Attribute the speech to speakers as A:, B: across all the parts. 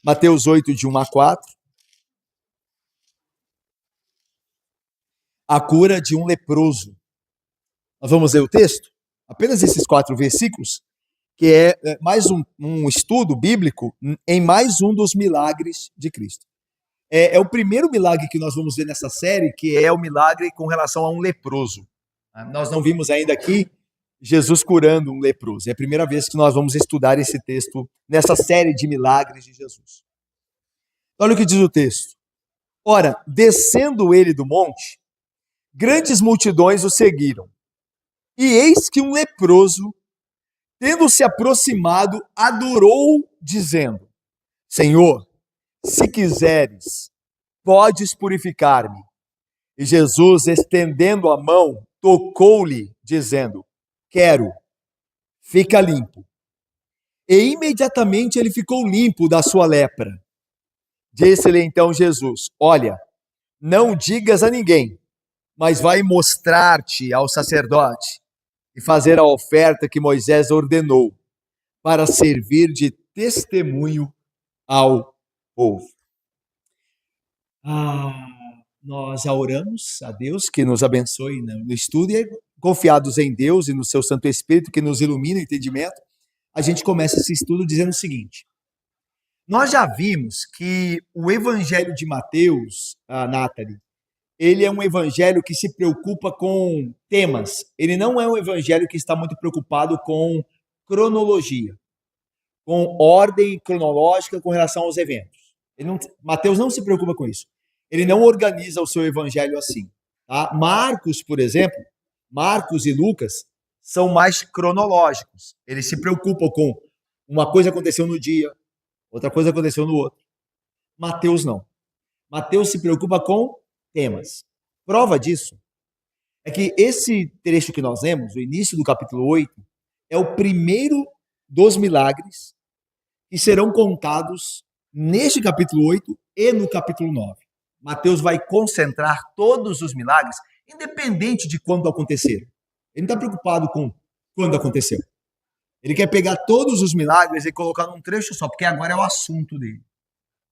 A: Mateus 8, de 1 a 4. A cura de um leproso. Nós vamos ler o texto? Apenas esses 4 versículos, que é mais um estudo bíblico em mais um dos milagres de Cristo. É o primeiro milagre que nós vamos ver nessa série, que é o milagre com relação a um leproso. Nós não vimos ainda aqui Jesus curando um leproso. É a primeira vez que nós vamos estudar esse texto nessa série de milagres de Jesus. Olha o que diz o texto. Ora, descendo ele do monte, grandes multidões o seguiram. E eis que um leproso, tendo se aproximado, adorou, dizendo: Senhor, se quiseres, podes purificar-me. E Jesus, estendendo a mão, tocou-lhe, dizendo: Quero, fica limpo. E imediatamente ele ficou limpo da sua lepra. Disse-lhe então Jesus: Olha, não digas a ninguém, mas vai mostrar-te ao sacerdote e fazer a oferta que Moisés ordenou, para servir de testemunho ao povo. Nós já oramos a Deus que nos abençoe no estudo e confiados em Deus e no seu Santo Espírito que nos ilumina o entendimento, a gente começa esse estudo dizendo o seguinte: nós já vimos que o Evangelho de Mateus, Nathalie, ele é um evangelho que se preocupa com temas. Ele não é um evangelho que está muito preocupado com cronologia, com ordem cronológica com relação aos eventos. Mateus não se preocupa com isso. Ele não organiza o seu evangelho assim. Tá? Marcos, por exemplo, Marcos e Lucas são mais cronológicos. Eles se preocupam com uma coisa aconteceu no dia, outra coisa aconteceu no outro. Mateus não. Mateus se preocupa com temas. Prova disso é que esse trecho que nós lemos, o início do capítulo 8, é o primeiro dos milagres que serão contados neste capítulo 8 e no capítulo 9. Mateus vai concentrar todos os milagres, independente de quando aconteceram. Ele não está preocupado com quando aconteceu. Ele quer pegar todos os milagres e colocar num trecho só, porque agora é o assunto dele.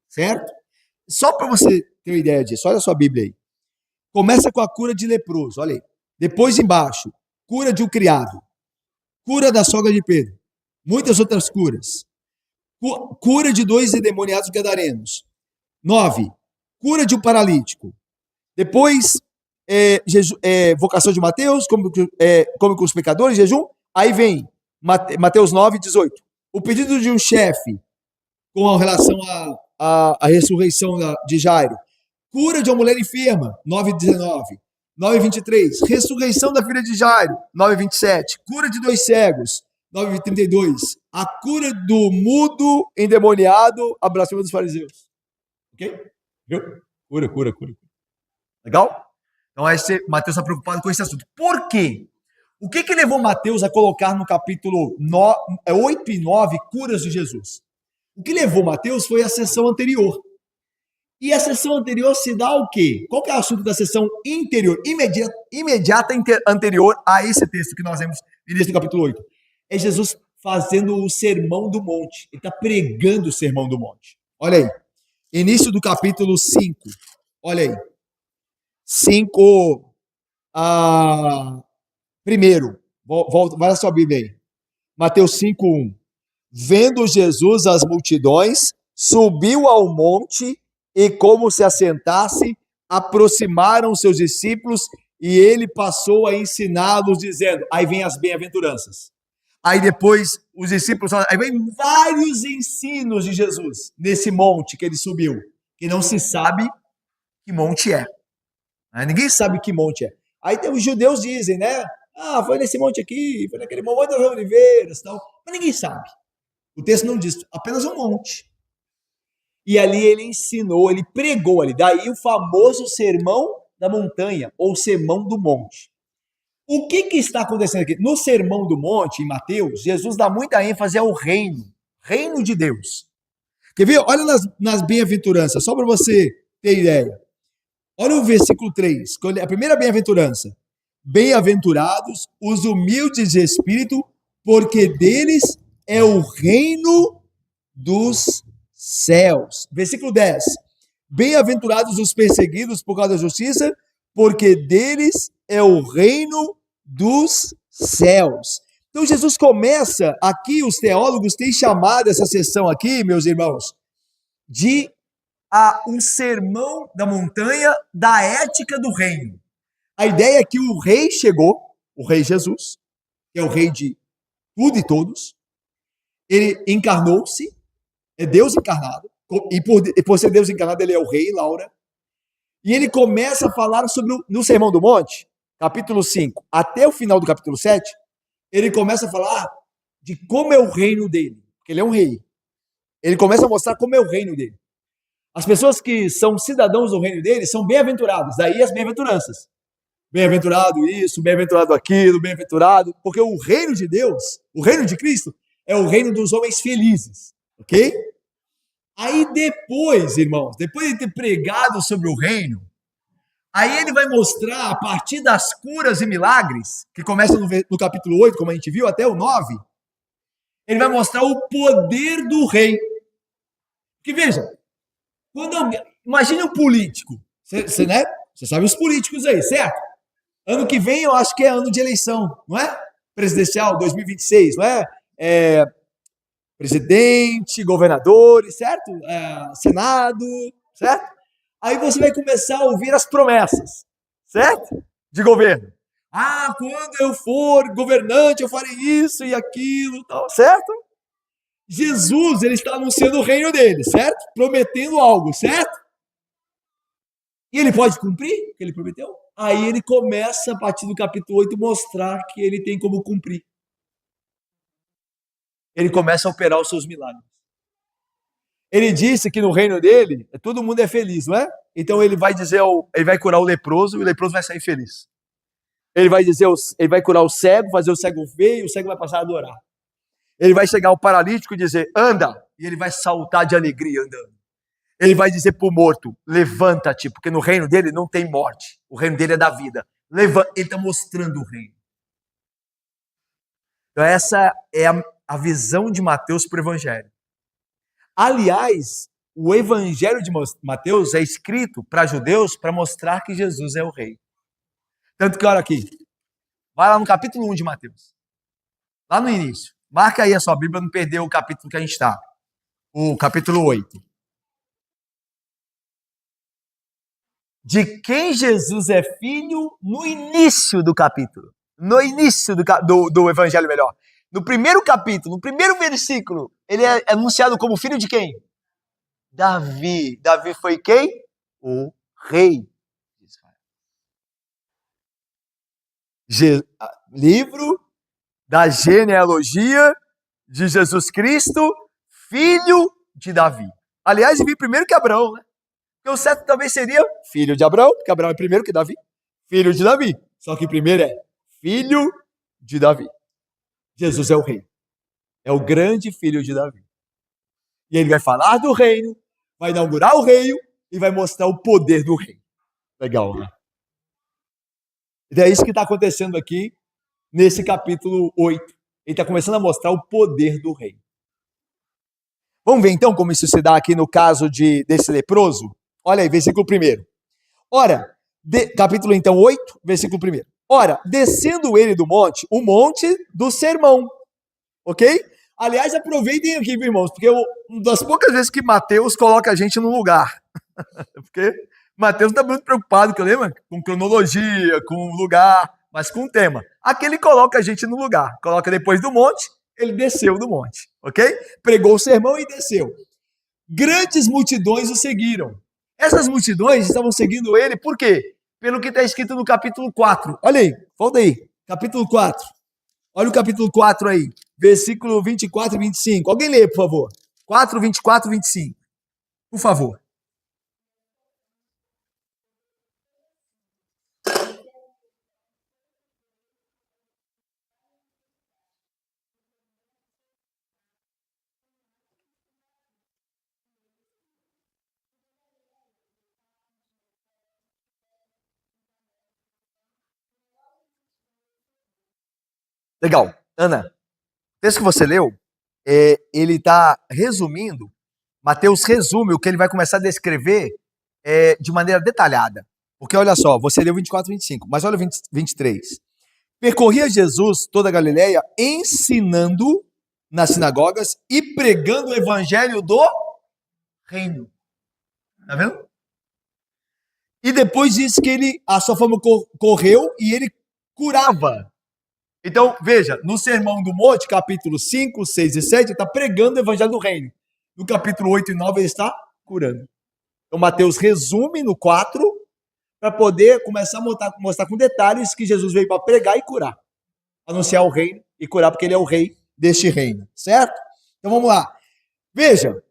A: Certo? Só para você ter uma ideia disso, olha a sua Bíblia aí. Começa com a cura de leproso, olha aí. Depois embaixo, cura de um criado, cura da sogra de Pedro, muitas outras curas. Cura de 2 endemoniados gadarenos. 9, cura de um paralítico. Depois, vocação de Mateus, come com os pecadores, jejum. Aí vem Mateus 9, 18. O pedido de um chefe com relação à ressurreição de Jairo. Cura de uma mulher enferma, 9:19. 9:23. Ressurreição da filha de Jairo, 9:27. Cura de 2 cegos, 9:32. A cura do mudo endemoniado, a blasfêmia dos fariseus. Ok? Viu? Cura. Legal? Então, Mateus está preocupado com esse assunto. Por quê? O que levou Mateus a colocar no capítulo 8 e 9 curas de Jesus? O que levou Mateus foi a sessão anterior. E a sessão anterior se dá o quê? Qual que é o assunto da sessão imediata anterior a esse texto que nós vemos no início do capítulo 8? É Jesus fazendo o Sermão do Monte. Ele está pregando o Sermão do Monte. Olha aí. Início do capítulo 5. Olha aí. 5. Primeiro. Vai na sua Bíblia aí. Mateus 5:1. Vendo Jesus as multidões, subiu ao monte e, como se assentasse, aproximaram seus discípulos e ele passou a ensiná-los, dizendo... Aí vem as bem-aventuranças. Aí depois os discípulos... Aí vem vários ensinos de Jesus nesse monte que ele subiu, que não se sabe que monte é. Ninguém sabe que monte é. Aí os judeus dizem, né? Foi nesse monte aqui, foi naquele monte das oliveiras, tal. Mas ninguém sabe. O texto não diz, apenas um monte. E ali ele ensinou, ele pregou ali. Daí o famoso Sermão da Montanha, ou Sermão do Monte. O que está acontecendo aqui? No Sermão do Monte, em Mateus, Jesus dá muita ênfase ao reino de Deus. Quer ver? Olha nas bem-aventuranças, só para você ter ideia. Olha o versículo 3, a primeira bem-aventurança. Bem-aventurados os humildes de espírito, porque deles é o reino dos céus. Versículo 10. Bem-aventurados os perseguidos por causa da justiça, porque deles é o reino dos céus. Então Jesus começa aqui, os teólogos têm chamado essa sessão aqui, meus irmãos, de um sermão da montanha da ética do reino. A ideia é que o rei chegou, o rei Jesus, que é o rei de tudo e todos, ele encarnou-se, é Deus encarnado, e por ser Deus encarnado, ele é o rei, Laura, e ele começa a falar sobre, no Sermão do Monte, capítulo 5, até o final do capítulo 7, ele começa a falar de como é o reino dele, porque ele é um rei. Ele começa a mostrar como é o reino dele. As pessoas que são cidadãos do reino dele são bem-aventurados, daí as bem-aventuranças. Bem-aventurado isso, bem-aventurado aquilo, bem-aventurado, porque o reino de Deus, o reino de Cristo, é o reino dos homens felizes, ok? Aí depois, irmãos, depois de ter pregado sobre o reino, aí ele vai mostrar, a partir das curas e milagres, que começa no capítulo 8, como a gente viu, até o 9, ele vai mostrar o poder do rei. Porque veja, imagine um político, né? Você sabe os políticos aí, certo? Ano que vem eu acho que é ano de eleição, não é? Presidencial 2026, não é? Presidente, governadores, certo? Senado, certo? Aí você vai começar a ouvir as promessas, certo? De governo. Quando eu for governante, eu farei isso e aquilo, tal, certo? Jesus, ele está anunciando o reino dele, certo? Prometendo algo, certo? E ele pode cumprir o que ele prometeu? Aí ele começa, a partir do capítulo 8, mostrar que ele tem como cumprir. Ele começa a operar os seus milagres. Ele disse que no reino dele, todo mundo é feliz, não é? Então ele vai dizer, ele vai curar o leproso e o leproso vai sair feliz. Ele vai curar o cego, fazer o cego ver e o cego vai passar a adorar. Ele vai chegar ao paralítico e dizer, anda, e ele vai saltar de alegria andando. Ele vai dizer para o morto, levanta-te, porque no reino dele não tem morte, o reino dele é da vida. Ele está mostrando o reino. Então essa é a visão de Mateus para o evangelho. Aliás, o evangelho de Mateus é escrito para judeus para mostrar que Jesus é o rei. Tanto que, olha aqui, vai lá no capítulo 1 de Mateus, lá no início. Marca aí a sua Bíblia, não perder o capítulo que a gente está. O capítulo 8. De quem Jesus é filho no início do capítulo. No início do evangelho, melhor. No primeiro capítulo, no primeiro versículo, ele é anunciado como filho de quem? Davi. Davi foi quem? O rei de Israel. Livro da genealogia de Jesus Cristo, filho de Davi. Aliás, ele veio primeiro que Abraão, né? Porque o certo talvez seria filho de Abraão, porque Abraão é primeiro que Davi. Filho de Davi. Só que primeiro é filho de Davi. Jesus é o rei. É o grande filho de Davi. E ele vai falar do reino, vai inaugurar o reino e vai mostrar o poder do rei. Legal, né? E é isso que está acontecendo aqui nesse capítulo 8. Ele está começando a mostrar o poder do rei. Vamos ver então como isso se dá aqui no caso desse leproso? Olha aí, versículo 1. Ora, capítulo então 8, versículo 1. Ora, descendo ele do monte, o monte do sermão. Ok? Aliás, aproveitem aqui, irmãos, porque uma das poucas vezes que Mateus coloca a gente no lugar. Porque Mateus está muito preocupado, que eu lembro, com cronologia, com lugar, mas com tema. Aqui ele coloca a gente no lugar. Coloca depois do monte, ele desceu do monte. Ok? Pregou o sermão e desceu. Grandes multidões o seguiram. Essas multidões estavam seguindo ele, por quê? Pelo que está escrito no capítulo 4. Olha aí, volta aí. Capítulo 4. Olha o capítulo 4 aí. Versículo 24 e 25. Alguém lê, por favor. 4, 24 e 25. Por favor. Legal. Ana, o texto que você leu, ele está resumindo Mateus resume o que ele vai começar a descrever de maneira detalhada. Porque olha só, você leu 24 e 25, mas olha o 23. Percorria Jesus toda a Galileia, ensinando nas sinagogas e pregando o evangelho do reino. Tá vendo? E depois diz que a sua fama correu e ele curava. Então, veja, no Sermão do Monte, capítulo 5, 6 e 7, ele está pregando o evangelho do reino. No capítulo 8 e 9, ele está curando. Então, Mateus resume no 4, para poder começar a mostrar com detalhes que Jesus veio para pregar e curar. Anunciar o reino e curar, porque ele é o rei deste reino, certo? Então, vamos lá. Veja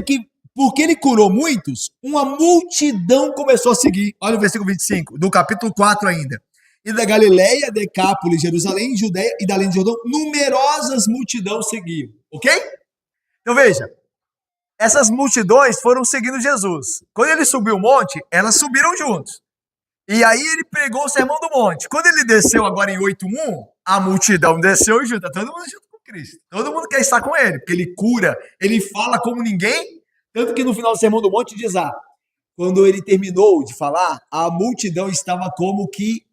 A: que, porque ele curou muitos, uma multidão começou a seguir. Olha o versículo 25, do capítulo 4 ainda. E da Galileia, Decápolis, Jerusalém, Judeia e da além de Jordão, numerosas multidões seguiam. Ok? Então veja, essas multidões foram seguindo Jesus. Quando ele subiu o monte, elas subiram juntos. E aí ele pregou o Sermão do Monte. Quando ele desceu agora em 8:1, a multidão desceu junto. Está todo mundo junto com Cristo. Todo mundo quer estar com ele, porque ele cura, ele fala como ninguém. Tanto que no final do Sermão do Monte diz, quando ele terminou de falar, a multidão estava como que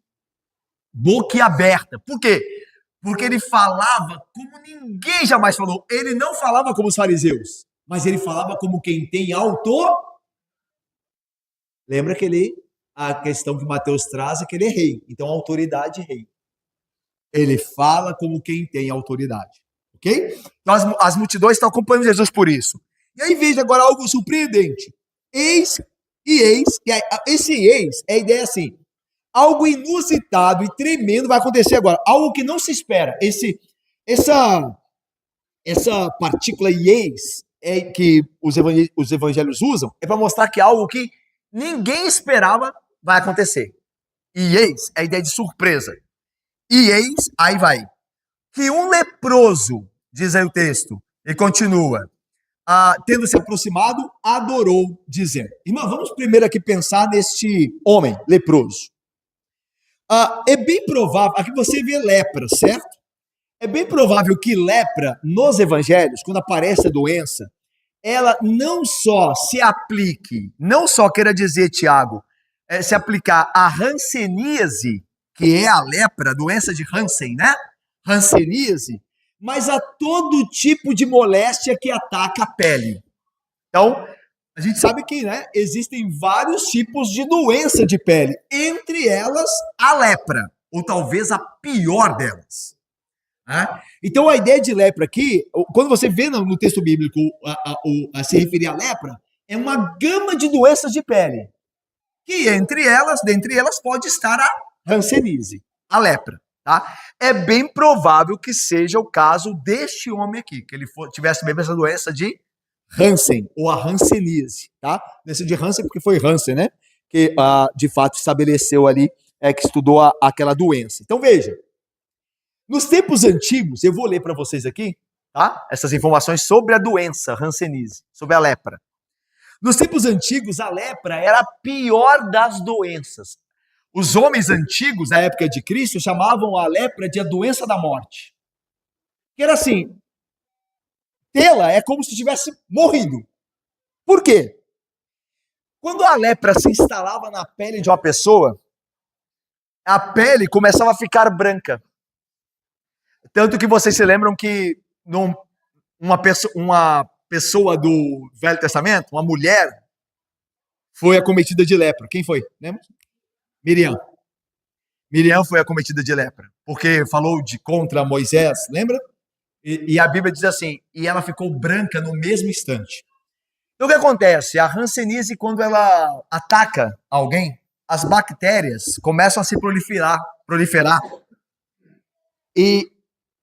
A: boquiaberta. Por quê? Porque ele falava como ninguém jamais falou. Ele não falava como os fariseus, mas ele falava como quem tem autor. Lembra que a questão que Mateus traz é que ele é rei. Então, autoridade rei. Ele fala como quem tem autoridade. Ok? Então, as multidões estão acompanhando Jesus por isso. E aí veja agora algo surpreendente. Esse eis é a ideia assim. Algo inusitado e tremendo vai acontecer agora. Algo que não se espera. Essa partícula eis que os evangelhos usam é para mostrar que algo que ninguém esperava vai acontecer. E eis é a ideia de surpresa. E eis, aí vai. Que um leproso, diz aí o texto, e continua, tendo se aproximado, adorou, dizendo. Irmão, vamos primeiro aqui pensar neste homem leproso. É bem provável, aqui você vê lepra, certo? É bem provável que lepra, nos evangelhos, quando aparece a doença, ela não só se aplique, não só queira dizer, Tiago, se aplicar a hanseníase, que é a lepra, a doença de Hansen, né? Hanseníase, mas a todo tipo de moléstia que ataca a pele. Então, a gente sabe que existem vários tipos de doença de pele, entre elas a lepra, ou talvez a pior delas. Então, a ideia de lepra aqui, quando você vê no texto bíblico se referir à lepra, é uma gama de doenças de pele. Que dentre elas pode estar a hanseníase, a lepra. Tá? É bem provável que seja o caso deste homem aqui, que ele tivesse mesmo essa doença de Hansen, ou a hanseníase. Tá? Doença de Hansen porque foi Hansen, né? Que de fato estabeleceu ali, que estudou aquela doença. Então veja, nos tempos antigos, eu vou ler para vocês aqui, tá? Essas informações sobre a doença hanseníase, sobre a lepra. Nos tempos antigos, a lepra era a pior das doenças. Os homens antigos, na época de Cristo, chamavam a lepra de a doença da morte. Que era assim, tê-la é como se tivesse morrido. Por quê? Quando a lepra se instalava na pele de uma pessoa, a pele começava a ficar branca. Tanto que vocês se lembram que uma pessoa do Velho Testamento, uma mulher, foi acometida de lepra. Quem foi? Lembra? Miriam. Miriam foi acometida de lepra, porque falou contra Moisés, lembra? E a Bíblia diz assim, e ela ficou branca no mesmo instante. Então o que acontece? A hanseníase, quando ela ataca alguém, as bactérias começam a se proliferar. E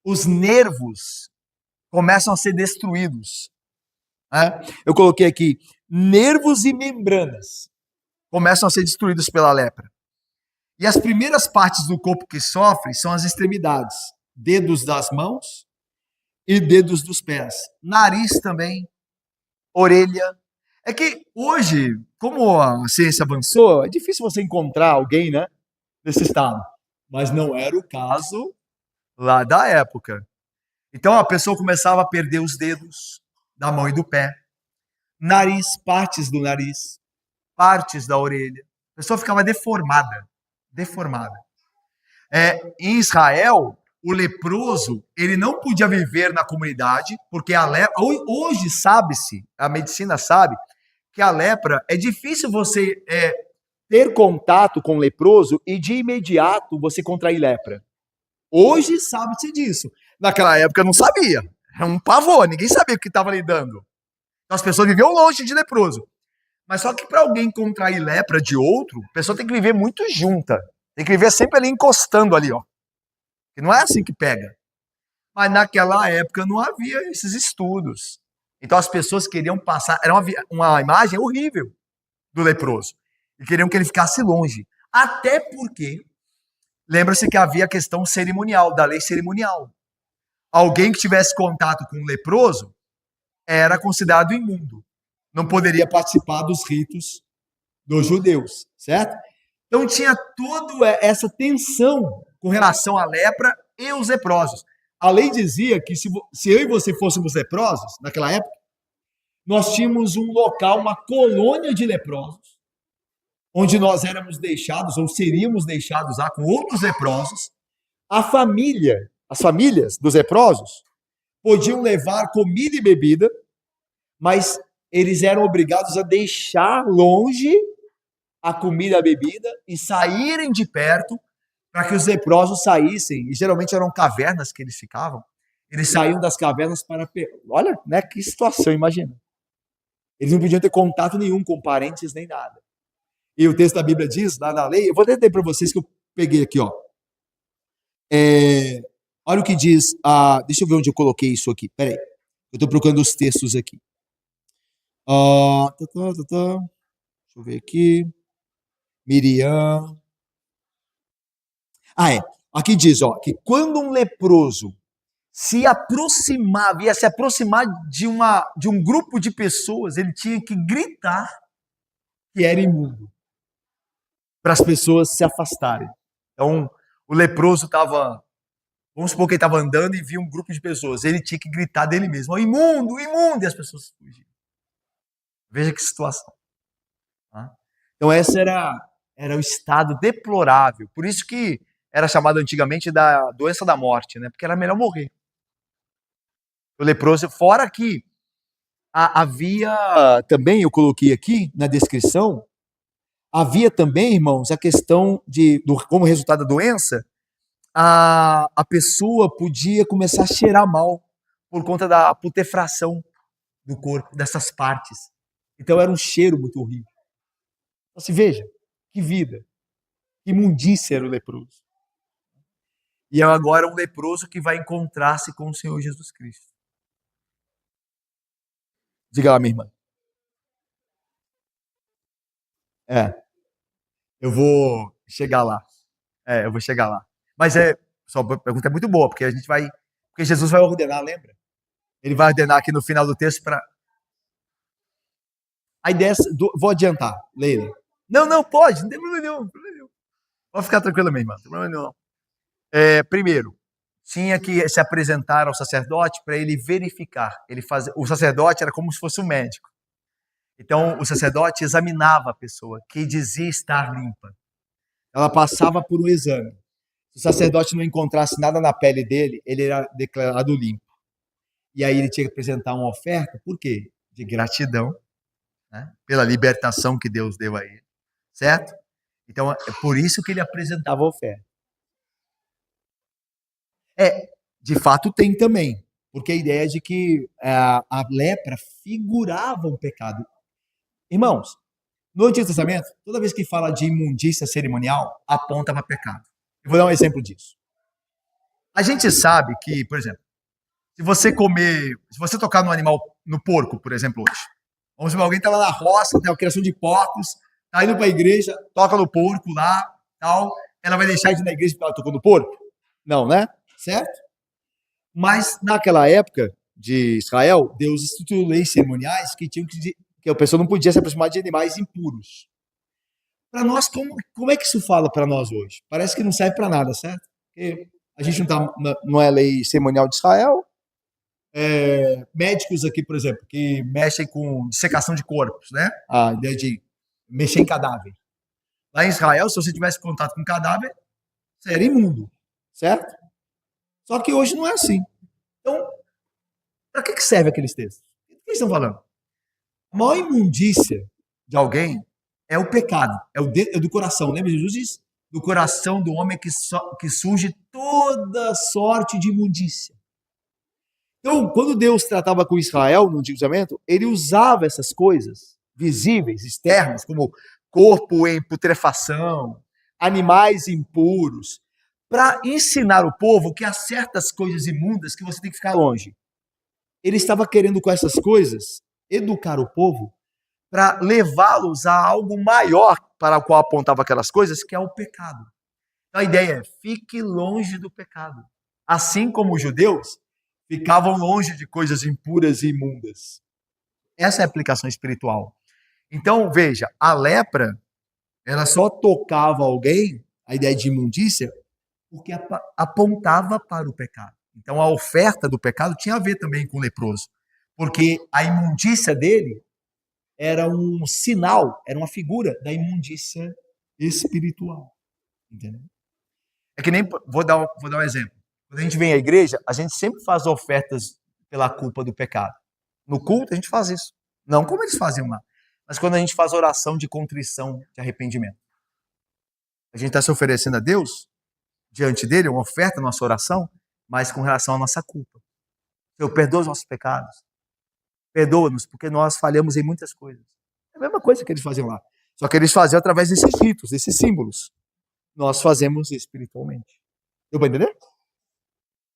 A: os nervos começam a ser destruídos. Eu coloquei aqui, nervos e membranas começam a ser destruídos pela lepra. E as primeiras partes do corpo que sofrem são as extremidades, dedos das mãos e dedos dos pés, nariz também, orelha. É que hoje, como a ciência avançou, é difícil você encontrar alguém, nesse estado. Mas não era o caso lá da época. Então a pessoa começava a perder os dedos da mão e do pé. nariz, partes do nariz, partes da orelha. A pessoa ficava deformada, deformada. Em Israel, o leproso, ele não podia viver na comunidade, porque a lepra, hoje sabe-se, a medicina sabe, que a lepra, é difícil você ter contato com o leproso e de imediato você contrair lepra. Hoje sabe-se disso. Naquela época não sabia. Era um pavor, ninguém sabia o que estava lidando. Então, as pessoas viviam longe de leproso. Mas só que para alguém contrair lepra de outro, a pessoa tem que viver muito junta. Tem que viver sempre ali encostando ali, ó. E não é assim que pega. Mas naquela época não havia esses estudos. Então as pessoas queriam passar. Era uma imagem horrível do leproso. E queriam que ele ficasse longe. Até porque, lembra-se que havia a questão cerimonial, da lei cerimonial. Alguém que tivesse contato com um leproso era considerado imundo. Não poderia participar dos ritos dos judeus, certo? Então tinha toda essa tensão com relação à lepra e os leprosos. A lei dizia que se eu e você fôssemos leprosos, naquela época, nós tínhamos um local, uma colônia de leprosos, onde nós éramos deixados, ou seríamos deixados lá com outros leprosos. As famílias dos leprosos, podiam levar comida e bebida, mas eles eram obrigados a deixar longe a comida e a bebida e saírem de perto para que os leprosos saíssem. E geralmente eram cavernas que eles ficavam. Eles saíam das cavernas para... Olha, né, que situação, imagina. Eles não podiam ter contato nenhum com parentes nem nada. E o texto da Bíblia diz, lá na lei, eu vou ler para vocês que eu peguei aqui, ó. Olha o que diz, deixa eu ver onde eu coloquei isso aqui, peraí. Eu estou procurando os textos aqui. Deixa eu ver aqui. Miriam. Aqui diz, ó, que quando um leproso ia se aproximar de um grupo de pessoas, ele tinha que gritar que era imundo, para as pessoas se afastarem. Então, o leproso estava, vamos supor que ele estava andando e via um grupo de pessoas, ele tinha que gritar dele mesmo, oh, imundo, imundo, e as pessoas fugiam. Veja que situação. Então, esse era o estado deplorável. Por isso que era chamado antigamente da doença da morte, né? Porque era melhor morrer. O leproso, fora que havia também, eu coloquei aqui na descrição, havia também, irmãos, a questão como resultado da doença, a pessoa podia começar a cheirar mal por conta da putrefação do corpo, dessas partes. Então era um cheiro muito horrível. Então se veja, que vida, que imundícia era o leproso. E agora um leproso que vai encontrar-se com o Senhor Jesus Cristo. Diga lá, minha irmã. Eu vou chegar lá. Eu vou chegar lá. Mas só a pergunta é muito boa, porque porque Jesus vai ordenar, lembra? Ele vai ordenar aqui no final do texto para... A ideia, vou adiantar, Leila. Não, pode, não tem problema nenhum. Pode ficar tranquila, minha irmã, não tem problema nenhum. Primeiro, tinha que se apresentar ao sacerdote para ele verificar. O sacerdote era como se fosse um médico. Então, o sacerdote examinava a pessoa, que dizia estar limpa. Ela passava por um exame. Se o sacerdote não encontrasse nada na pele dele, ele era declarado limpo. E aí ele tinha que apresentar uma oferta, por quê? De gratidão, né? Pela libertação que Deus deu a ele, certo? Então, é por isso que ele apresentava a oferta. De fato tem também, porque a ideia é de que a lepra figurava um pecado. Irmãos, no Antigo Testamento, toda vez que fala de imundícia cerimonial, aponta para pecado. Eu vou dar um exemplo disso. A gente sabe que, por exemplo, se você tocar no animal, no porco, por exemplo, hoje, vamos supor, alguém está lá na roça, tem a criação de porcos, está indo para a igreja, toca no porco lá, tal, ela vai deixar de ir na igreja porque ela tocou no porco? Não, né? Certo? Mas naquela época de Israel, Deus instituiu leis cerimoniais que a pessoa não podia se aproximar de animais impuros. Para nós, como é que isso fala para nós hoje? Parece que não serve para nada, certo? Porque a gente não é lei cerimonial de Israel, médicos aqui, por exemplo, que mexem com dissecação de corpos, né? A ideia de mexer em cadáver. Lá em Israel, se você tivesse contato com cadáver, você era imundo, certo? Só que hoje não é assim. Então, para que serve aqueles textos? O que eles estão falando? A maior imundícia de alguém é o pecado, é do coração. Lembra Jesus diz? Do coração do homem que surge toda sorte de imundícia. Então, quando Deus tratava com Israel no Antigo Testamento, ele usava essas coisas visíveis, externas, como corpo em putrefação, animais impuros, para ensinar o povo que há certas coisas imundas que você tem que ficar longe. Ele estava querendo, com essas coisas, educar o povo para levá-los a algo maior para o qual apontava aquelas coisas, que é o pecado. Então, a ideia é: fique longe do pecado. Assim como os judeus ficavam longe de coisas impuras e imundas. Essa é a aplicação espiritual. Então, veja, a lepra, ela só tocava alguém, a ideia de imundícia, porque apontava para o pecado. Então, a oferta do pecado tinha a ver também com o leproso, porque a imundícia dele era um sinal, era uma figura da imundícia espiritual. Entendeu? É que nem, vou dar um exemplo. Quando a gente vem à igreja, a gente sempre faz ofertas pela culpa do pecado. No culto, a gente faz isso. Não como eles faziam lá, mas quando a gente faz oração de contrição, de arrependimento. A gente está se oferecendo a Deus, diante dele, uma oferta, nossa oração, mas com relação à nossa culpa. Senhor, perdoa os nossos pecados. Perdoa-nos, porque nós falhamos em muitas coisas. É a mesma coisa que eles faziam lá. Só que eles faziam através desses ritos, desses símbolos. Nós fazemos espiritualmente. Deu para entender?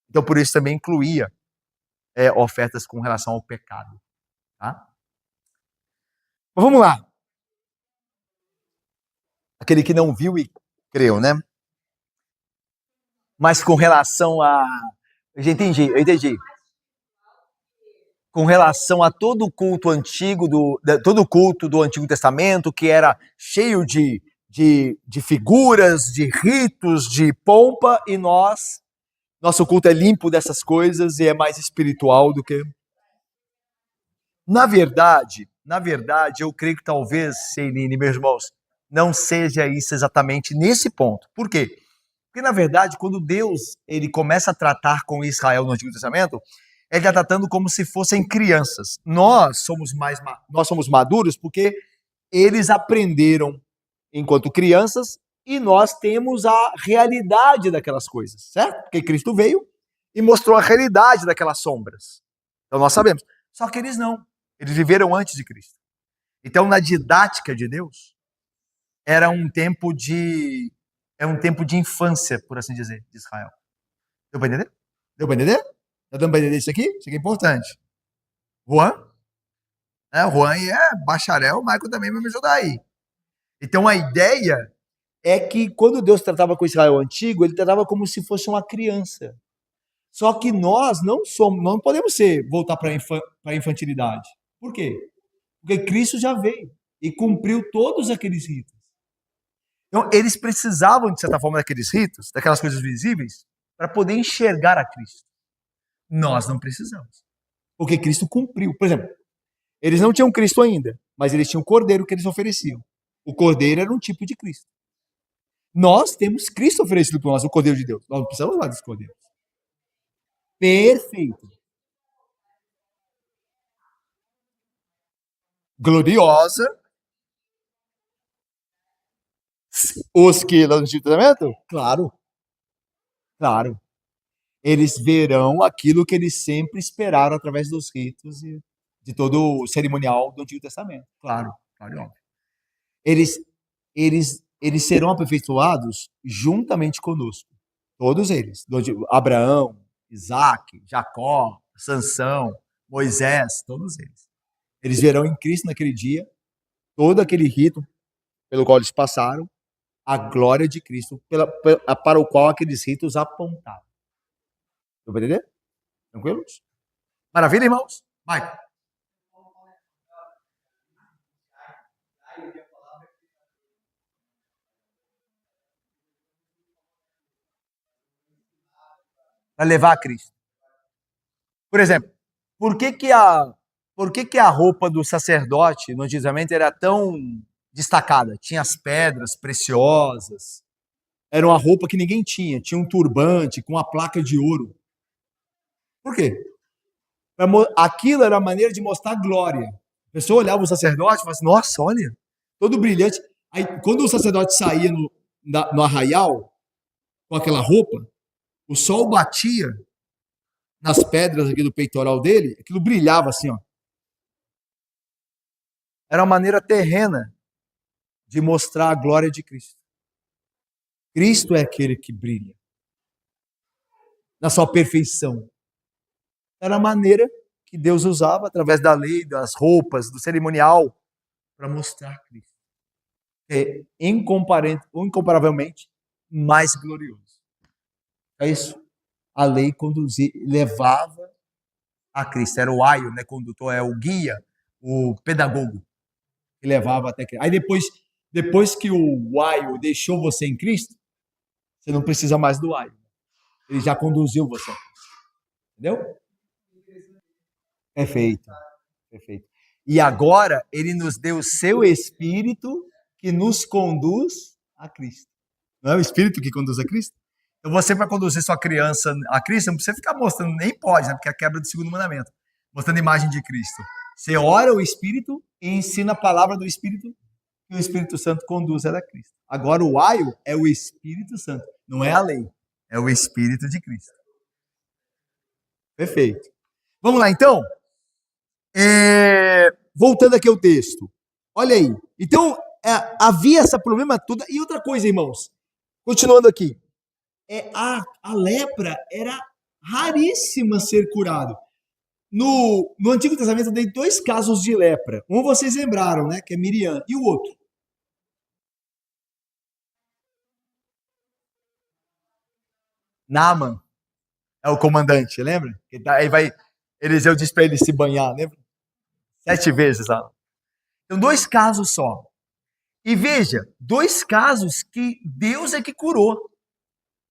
A: Então, por isso também incluía ofertas com relação ao pecado. Tá? Mas vamos lá. Aquele que não viu e creu, né? Mas com relação a... Eu entendi. Com relação a todo o culto antigo, todo o culto do Antigo Testamento, que era cheio de figuras, de ritos, de pompa, e nosso culto é limpo dessas coisas e é mais espiritual do que... Na verdade, eu creio que talvez, Celine, meus irmãos, não seja isso exatamente nesse ponto. Por quê? Porque, na verdade, quando Deus ele começa a tratar com Israel no Antigo Testamento, ele está tratando como se fossem crianças. Nós somos maduros porque eles aprenderam enquanto crianças e nós temos a realidade daquelas coisas, certo? Porque Cristo veio e mostrou a realidade daquelas sombras. Então nós sabemos. Só que eles não. Eles viveram antes de Cristo. Então, na didática de Deus, era um tempo de infância, por assim dizer, de Israel. Deu para entender? Deu para entender? Tá dando para entender isso aqui? Isso aqui é importante. Juan? Juan é bacharel, o Michael também vai me ajudar aí. Então, a ideia é que quando Deus tratava com Israel antigo, ele tratava como se fosse uma criança. Só que nós não podemos voltar para a infantilidade. Por quê? Porque Cristo já veio e cumpriu todos aqueles ritos. Então, eles precisavam, de certa forma, daqueles ritos, daquelas coisas visíveis, para poder enxergar a Cristo. Nós não precisamos. Porque Cristo cumpriu. Por exemplo, eles não tinham Cristo ainda, mas eles tinham o Cordeiro que eles ofereciam. O Cordeiro era um tipo de Cristo. Nós temos Cristo oferecido para nós, o Cordeiro de Deus. Nós não precisamos mais desse Cordeiro. Perfeito. Gloriosa. Os que lá no Antigo Testamento? Claro. Claro. Eles verão aquilo que eles sempre esperaram através dos ritos e de todo o cerimonial do Antigo Testamento. Claro, claro, óbvio. Eles serão aperfeiçoados juntamente conosco. Todos eles. Abraão, Isaac, Jacó, Sansão, Moisés, todos eles. Eles verão em Cristo naquele dia todo aquele rito pelo qual eles passaram, a glória de Cristo para o qual aqueles ritos apontavam. Deu para entender? Tranquilos? Maravilha, irmãos? Michael. Para levar a Cristo. Por exemplo, por que a roupa do sacerdote no Antigo Testamento era tão destacada? Tinha as pedras preciosas, era uma roupa que ninguém tinha, tinha um turbante com uma placa de ouro. Por quê? Aquilo era a maneira de mostrar glória. A pessoa olhava o sacerdote e falava assim, nossa, olha, todo brilhante. Aí, quando o sacerdote saía no arraial, com aquela roupa, o sol batia nas pedras aqui do peitoral dele, aquilo brilhava assim, ó. Era uma maneira terrena de mostrar a glória de Cristo. Cristo é aquele que brilha na sua perfeição. Era a maneira que Deus usava através da lei, das roupas, do cerimonial, para mostrar Cristo. É incomparavelmente mais glorioso. É isso. A lei levava a Cristo. Era o aio, né? Condutor, é o guia, o pedagogo que levava até Cristo. Aí depois que o aio deixou você em Cristo, você não precisa mais do aio. Ele já conduziu você. Entendeu? Perfeito. Perfeito. E agora ele nos deu o seu Espírito que nos conduz a Cristo. Não é o Espírito que conduz a Cristo? Então você vai conduzir sua criança a Cristo, não precisa ficar mostrando, nem pode, né? Porque é a quebra do segundo mandamento. Mostrando a imagem de Cristo. Você ora o Espírito e ensina a palavra do Espírito e o Espírito Santo conduz ela a Cristo. Agora o aio é o Espírito Santo, não é a lei, é o Espírito de Cristo. Perfeito. Vamos lá então? Voltando aqui ao texto. Olha aí. Então, havia esse problema todo. E outra coisa, irmãos. Continuando aqui. A lepra era raríssima ser curado. No Antigo Testamento tem 2 casos de lepra. Um vocês lembraram, né? Que é Miriam. E o outro? Naaman. É o comandante, lembra? Aí Eliseu diz para ele se banhar, lembra? 7 vezes lá. Então, 2 casos só. E veja, 2 casos que Deus é que curou.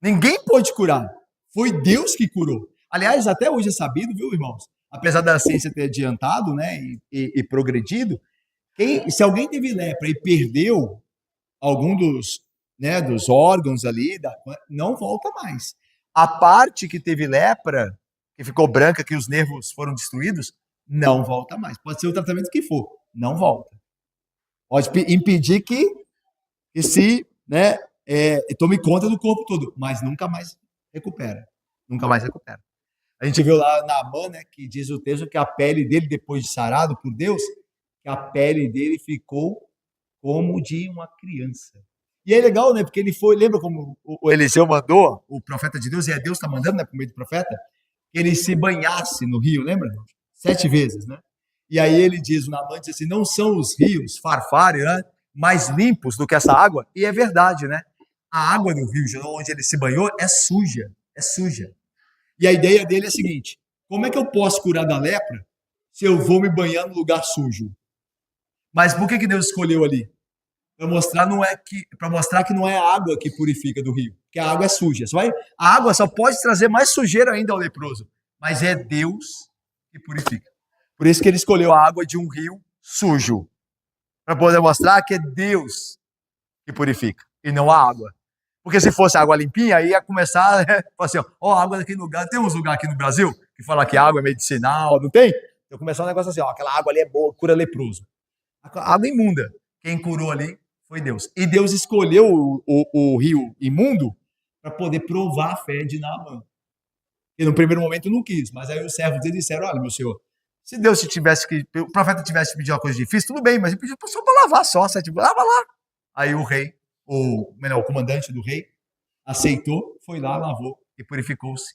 A: Ninguém pôde curar. Foi Deus que curou. Aliás, até hoje é sabido, viu, irmãos? Apesar da ciência ter adiantado, né, e progredido, se alguém teve lepra e perdeu algum dos órgãos ali, não volta mais. A parte que teve lepra, que ficou branca, que os nervos foram destruídos, não volta mais. Pode ser o tratamento que for, não volta. Pode impedir que se, né, tome conta do corpo todo, mas nunca mais recupera. Nunca mais recupera. A gente viu lá na Naamã, né, que diz o texto que a pele dele, depois de sarado por Deus, que a pele dele ficou como de uma criança. E é legal, né, porque ele foi, lembra como o Eliseu mandou, o profeta de Deus, e Deus está mandando, né, por meio do profeta, que ele se banhasse no rio, lembra? 7 vezes, né? E aí ele diz, o Naamã diz assim, não são os rios Farfar, né, mais limpos do que essa água? E é verdade, né? A água do rio, onde ele se banhou, é suja, é suja. E a ideia dele é a seguinte, como é que eu posso curar da lepra se eu vou me banhar no lugar sujo? Mas por que Deus escolheu ali? Para mostrar que não é a água que purifica do rio, que a água é suja. A água só pode trazer mais sujeira ainda ao leproso, mas é Deus que purifica. Por isso que ele escolheu a água de um rio sujo, para poder mostrar que é Deus que purifica e não a água. Porque se fosse água limpinha, aí ia começar a assim, água daquele lugar. Tem uns lugares aqui no Brasil que fala que a água é medicinal, não tem? Então começar um negócio assim, aquela água ali é boa, cura leproso. A água imunda. Quem curou ali foi Deus. E Deus escolheu o rio imundo para poder provar a fé de Naamã. E no primeiro momento não quis, mas aí os servos dele disseram, olha, meu senhor, se Deus o profeta tivesse pedido uma coisa difícil, tudo bem, mas ele pediu só para lavar só, lava lá. Aí o rei, o comandante do rei, aceitou, foi lá, lavou e purificou-se.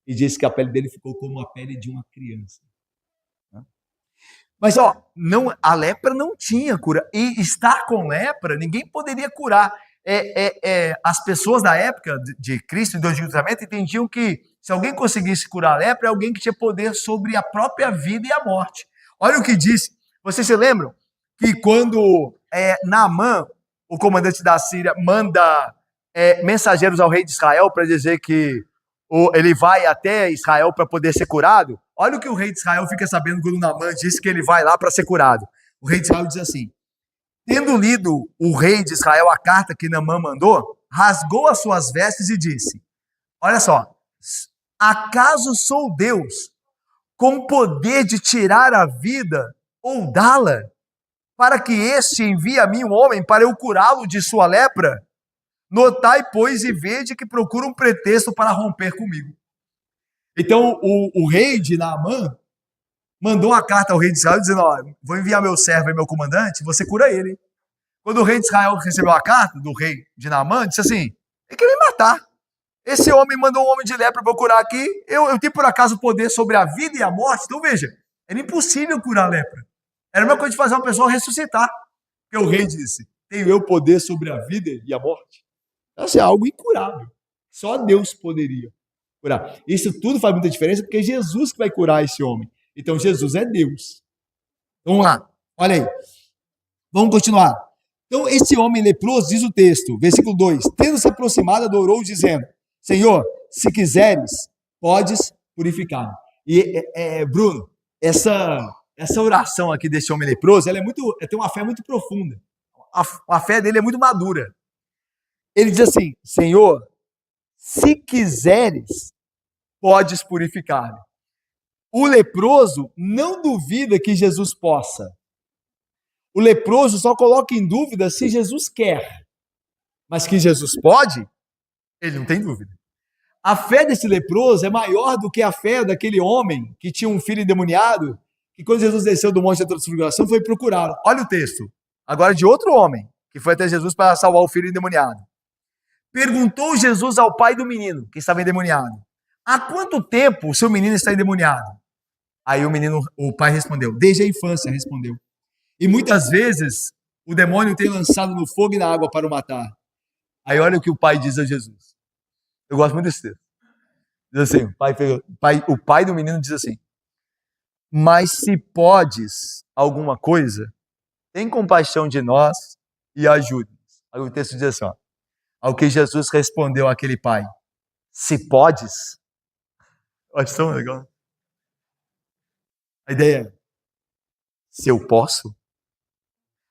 A: E disse que a pele dele ficou como a pele de uma criança. Mas a lepra não tinha cura. E estar com lepra, ninguém poderia curar. As pessoas da época de Cristo, em do Antigo Testamento, entendiam que se alguém conseguisse curar a lepra, é alguém que tinha poder sobre a própria vida e a morte. Olha o que diz. Vocês se lembram que quando Naamã, o comandante da Síria, manda mensageiros ao rei de Israel para dizer que ele vai até Israel para poder ser curado? Olha o que o rei de Israel fica sabendo quando Naamã disse que ele vai lá para ser curado. O rei de Israel diz assim: tendo lido o rei de Israel a carta que Naamã mandou, rasgou as suas vestes e disse: olha só, acaso sou Deus com poder de tirar a vida ou dá-la, para que este envie a mim um homem para eu curá-lo de sua lepra? Notai, pois, e vede que procura um pretexto para romper comigo. Então, o rei de Naamã mandou uma carta ao rei de Israel dizendo: ó, vou enviar meu servo e meu comandante, você cura ele. Quando o rei de Israel recebeu a carta do rei de Naamã, disse assim: ele quer me matar. Esse homem mandou um homem de lepra para eu curar aqui. Eu tenho por acaso poder sobre a vida e a morte? Então veja, era impossível curar a lepra. Era a mesma coisa de fazer uma pessoa ressuscitar. Porque o rei disse: tenho eu poder sobre a vida e a morte? Isso é algo incurável. Só Deus poderia curar. Isso tudo faz muita diferença porque é Jesus que vai curar esse homem. Então Jesus é Deus. Vamos lá, olha aí. Vamos continuar. Então esse homem leproso, diz o texto, versículo 2: tendo se aproximado, adorou, dizendo: Senhor, se quiseres, podes purificar-me. E Bruno, essa oração aqui desse homem leproso, ela tem uma fé muito profunda. A fé dele é muito madura. Ele diz assim: Senhor, se quiseres, podes purificar-me. O leproso não duvida que Jesus possa. O leproso só coloca em dúvida se Jesus quer. Mas que Jesus pode, ele não tem dúvida. A fé desse leproso é maior do que a fé daquele homem que tinha um filho endemoniado, que quando Jesus desceu do monte da transfiguração foi procurá-lo. Olha o texto, agora de outro homem, que foi até Jesus para salvar o filho endemoniado. Perguntou Jesus ao pai do menino, que estava endemoniado: há quanto tempo o seu menino está endemoniado? Aí o pai respondeu: desde a infância, respondeu. E muitas vezes o demônio tem lançado no fogo e na água para o matar. Aí olha o que o pai diz a Jesus. Eu gosto muito desse texto. Diz assim, o pai do menino diz assim: mas se podes alguma coisa, tem compaixão de nós e ajude-nos. Aí o texto diz assim, ó, ao que Jesus respondeu àquele pai: se podes. Olha, tão legal. A ideia é: se eu posso.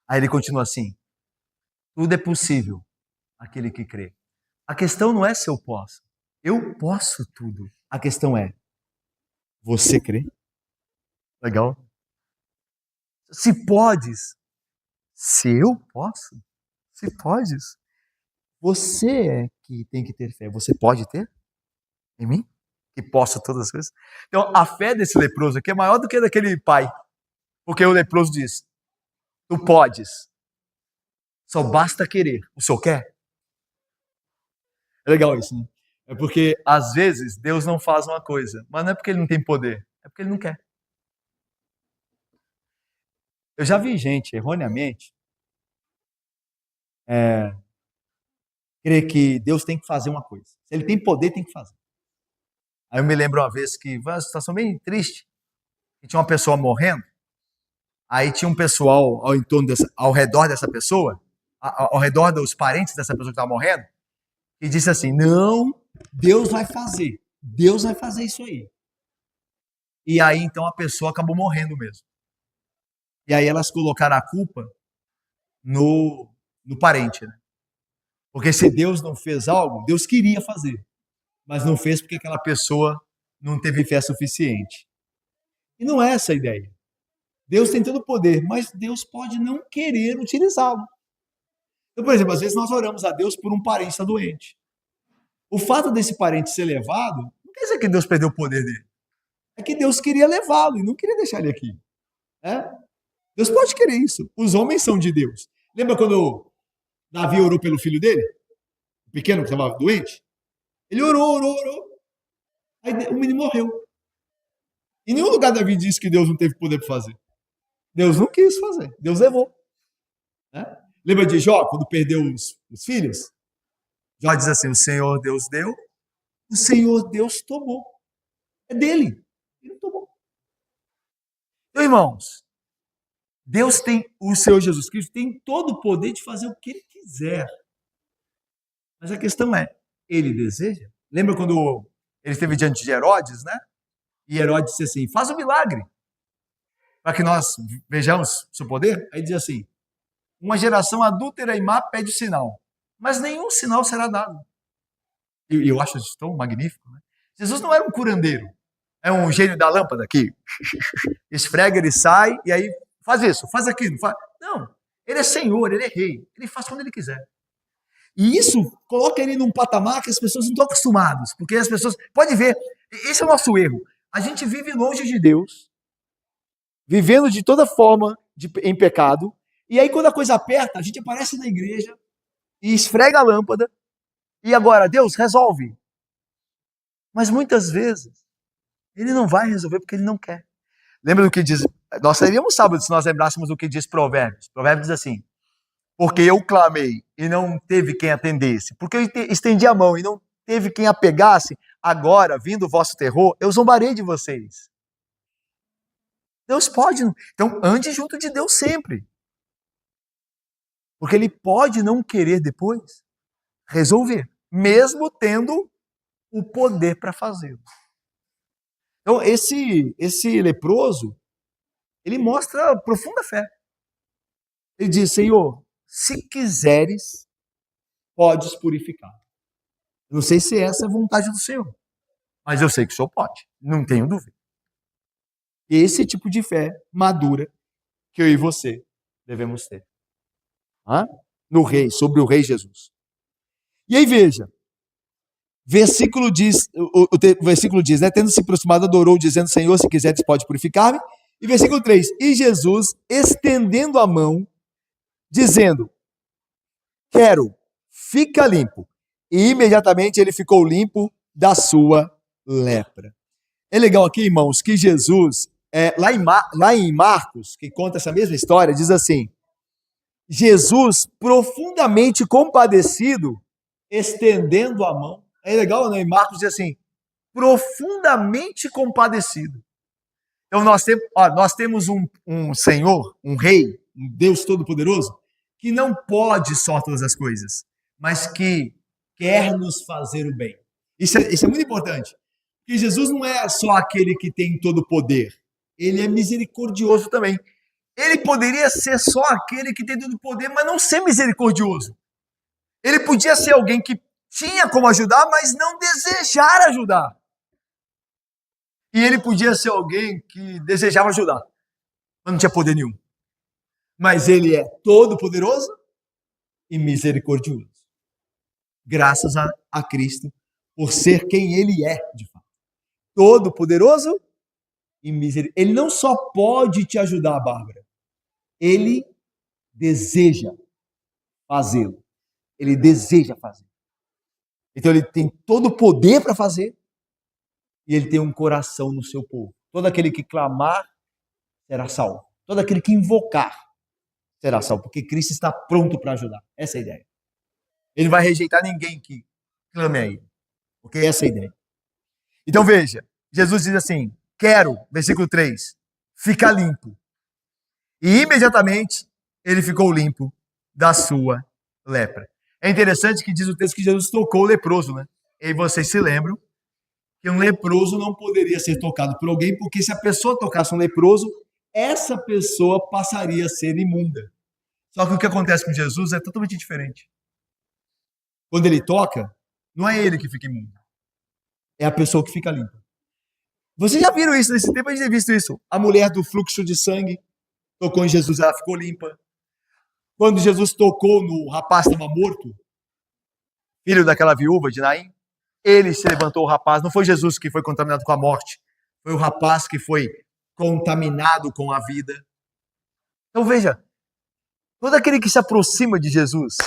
A: Aí ele continua assim: tudo é possível aquele que crê. A questão não é se eu posso. Eu posso tudo. A questão é: você crê? Legal? Se podes. Se eu posso? Se podes. Você é que tem que ter fé. Você pode ter? Em mim? Que posso todas as coisas? Então, a fé desse leproso aqui é maior do que a daquele pai. Porque o leproso diz: tu podes. Só basta querer. O senhor quer? É legal isso, né? É porque, às vezes, Deus não faz uma coisa, mas não é porque ele não tem poder, é porque ele não quer. Eu já vi gente, erroneamente, crer que Deus tem que fazer uma coisa. Se ele tem poder, tem que fazer. Aí eu me lembro uma vez que foi uma situação bem triste, que tinha uma pessoa morrendo, aí tinha um pessoal ao redor dessa pessoa, ao redor dos parentes dessa pessoa que estava morrendo, e disse assim: não, Deus vai fazer isso aí. E aí então a pessoa acabou morrendo mesmo. E aí elas colocaram a culpa no parente, né? Porque se Deus não fez algo, Deus queria fazer, mas não fez porque aquela pessoa não teve fé suficiente. E não é essa a ideia. Deus tem todo o poder, mas Deus pode não querer utilizá-lo. Então, por exemplo, às vezes nós oramos a Deus por um parente que está doente. O fato desse parente ser levado, não quer dizer que Deus perdeu o poder dele. É que Deus queria levá-lo e não queria deixar ele aqui. Deus pode querer isso. Os homens são de Deus. Lembra quando Davi orou pelo filho dele? O pequeno que estava doente? Ele orou. Aí o menino morreu. Em nenhum lugar Davi disse que Deus não teve poder para fazer. Deus não quis fazer. Deus levou. Lembra de Jó, quando perdeu os filhos? Jó diz assim: o Senhor Deus deu, o Senhor Deus tomou. É dele. Ele tomou. Então, irmãos, Deus tem, o Senhor Jesus Cristo tem todo o poder de fazer o que ele quiser. Mas a questão é: ele deseja? Lembra quando ele esteve diante de Herodes, né? E Herodes disse assim, faz um milagre, para que nós vejamos seu poder. Aí diz assim, uma geração adúltera e má pede sinal, mas nenhum sinal será dado. E eu acho isso tão magnífico, né? Jesus não era um curandeiro, é um gênio da lâmpada que esfrega, ele sai, e aí faz isso, faz aquilo. Faz... Não, ele é Senhor, ele é Rei, ele faz quando ele quiser. E isso coloca ele num patamar que as pessoas não estão acostumadas, porque as pessoas, pode ver, esse é o nosso erro. A gente vive longe de Deus, vivendo de toda forma em pecado, e aí quando a coisa aperta, a gente aparece na igreja e esfrega a lâmpada, e agora, Deus, resolve. Mas muitas vezes, ele não vai resolver porque ele não quer. Lembra do que diz, nós seríamos sábados se nós lembrássemos do que diz Provérbios. Provérbios diz assim, porque eu clamei e não teve quem atendesse, porque eu estendi a mão e não teve quem apegasse, agora, vindo o vosso terror, eu zombarei de vocês. Deus pode, então ande junto de Deus sempre. Porque ele pode não querer depois resolver, mesmo tendo o poder para fazê-lo. Então esse leproso, ele mostra profunda fé. Ele diz, Senhor, se quiseres, podes purificar. Não sei se essa é a vontade do Senhor, mas eu sei que o Senhor pode, não tenho dúvida. Esse tipo de fé madura que eu e você devemos ter. No Rei, sobre o Rei Jesus. E aí veja, versículo diz, versículo diz, né? Tendo se aproximado, adorou, dizendo, Senhor, se quiseres, pode purificar-me. E versículo 3, e Jesus, estendendo a mão, dizendo, quero, fica limpo. E imediatamente ele ficou limpo da sua lepra. É legal aqui, irmãos, que Jesus, lá em Marcos, que conta essa mesma história, diz assim, Jesus, profundamente compadecido, estendendo a mão. É legal, né? Em Marcos diz assim, profundamente compadecido. Então nós temos um Senhor, um Rei, um Deus Todo-Poderoso, que não pode só todas as coisas, mas que quer nos fazer o bem. Isso é muito importante. Porque Jesus não é só aquele que tem todo o poder, ele é misericordioso também. Ele poderia ser só aquele que tem todo o poder, mas não ser misericordioso. Ele podia ser alguém que tinha como ajudar, mas não desejar ajudar. E ele podia ser alguém que desejava ajudar, mas não tinha poder nenhum. Mas ele é todo-poderoso e misericordioso. Graças a Cristo, por ser quem ele é, de fato. Todo-poderoso e misericordioso. Ele não só pode te ajudar, Bárbara, ele deseja fazê-lo. Ele deseja fazer. Então ele tem todo o poder para fazer e ele tem um coração no seu povo. Todo aquele que clamar será salvo. Todo aquele que invocar será salvo, porque Cristo está pronto para ajudar. Essa é a ideia. Ele não vai rejeitar ninguém que clame a ele, porque essa é a ideia. Então veja, Jesus diz assim, quero, versículo 3, ficar limpo. E imediatamente ele ficou limpo da sua lepra. É interessante que diz o texto que Jesus tocou o leproso, né? E vocês se lembram que um leproso não poderia ser tocado por alguém, porque se a pessoa tocasse um leproso, essa pessoa passaria a ser imunda. Só que o que acontece com Jesus é totalmente diferente. Quando ele toca, não é ele que fica imundo, é a pessoa que fica limpa. Vocês já viram isso? Nesse tempo a gente tem visto isso. A mulher do fluxo de sangue tocou em Jesus, ela ficou limpa. Quando Jesus tocou no rapaz que estava morto, filho daquela viúva de Naim, ele se levantou, o rapaz. Não foi Jesus que foi contaminado com a morte, foi o rapaz que foi contaminado com a vida. Então veja, todo aquele que se aproxima de Jesus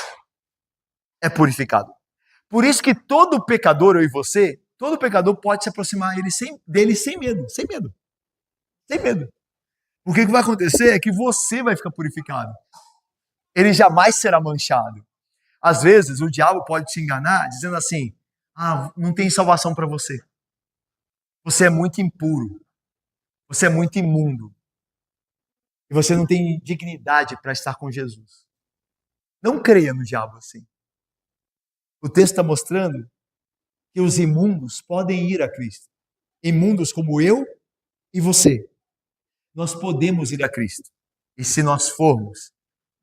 A: é purificado. Por isso que todo pecador, eu e você, todo pecador pode se aproximar dele sem medo, sem medo. Sem medo. Porque o que vai acontecer é que você vai ficar purificado. Ele jamais será manchado. Às vezes, o diabo pode te enganar dizendo assim, não tem salvação para você. Você é muito impuro. Você é muito imundo. E você não tem dignidade para estar com Jesus. Não creia no diabo assim. O texto está mostrando que os imundos podem ir a Cristo. imundos como eu e você. Nós podemos ir a Cristo. E se nós formos,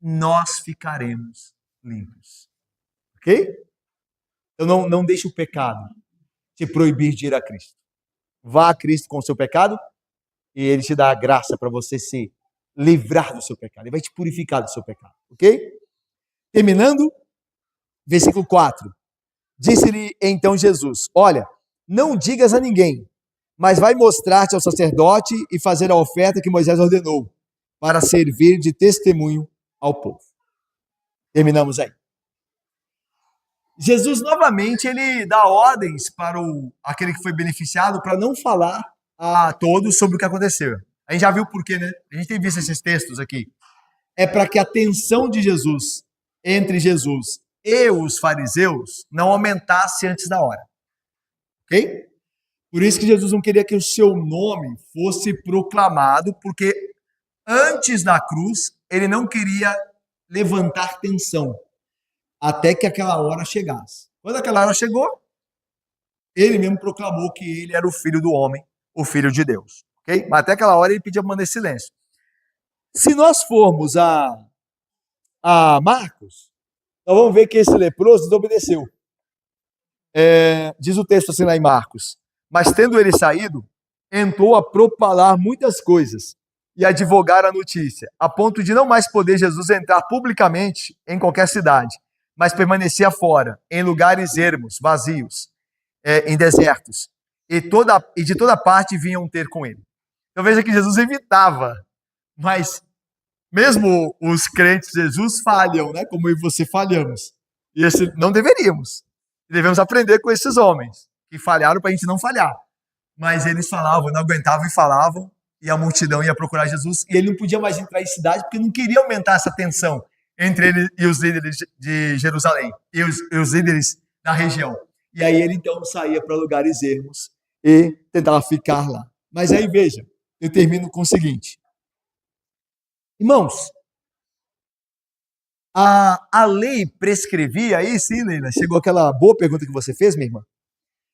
A: nós ficaremos limpos. Ok? Então não deixe o pecado te proibir de ir a Cristo. Vá a Cristo com o seu pecado e Ele te dá a graça para você se livrar do seu pecado. Ele vai te purificar do seu pecado. Ok? Terminando, versículo 4. Disse-lhe então Jesus: olha, não digas a ninguém, mas vai mostrar-te ao sacerdote e fazer a oferta que Moisés ordenou, para servir de testemunho ao povo. Terminamos aí. Jesus, novamente, ele dá ordens para aquele que foi beneficiado para não falar a todos sobre o que aconteceu. A gente já viu por quê, né? A gente tem visto esses textos aqui. É para que a tensão de Jesus entre Jesus e os fariseus não aumentasse antes da hora. Ok? Por isso que Jesus não queria que o seu nome fosse proclamado, porque antes da cruz ele não queria levantar tensão até que aquela hora chegasse. Quando aquela hora chegou, ele mesmo proclamou que ele era o Filho do homem, o Filho de Deus. Okay? Mas até aquela hora ele pedia para manter silêncio. Se nós formos a Marcos, nós vamos ver que esse leproso desobedeceu. Diz o texto assim lá em Marcos: mas tendo ele saído, entrou a propalar muitas coisas e a divulgar a notícia, a ponto de não mais poder Jesus entrar publicamente em qualquer cidade, mas permanecia fora, em lugares ermos, vazios, em desertos, e de toda parte vinham ter com ele. Então veja que Jesus evitava, mas mesmo os crentes de Jesus falham, né? Como eu e você falhamos. E não deveríamos. Devemos aprender com esses homens que falharam para a gente não falhar. Mas eles falavam, não aguentavam e falavam, e a multidão ia procurar Jesus, e ele não podia mais entrar em cidade porque não queria aumentar essa tensão entre ele e os líderes de Jerusalém, e os líderes da região. E aí ele então saía para lugares ermos e tentava ficar lá. Mas aí veja, eu termino com o seguinte. Irmãos, a lei prescrevia, aí sim, Leila, chegou aquela boa pergunta que você fez, minha irmã.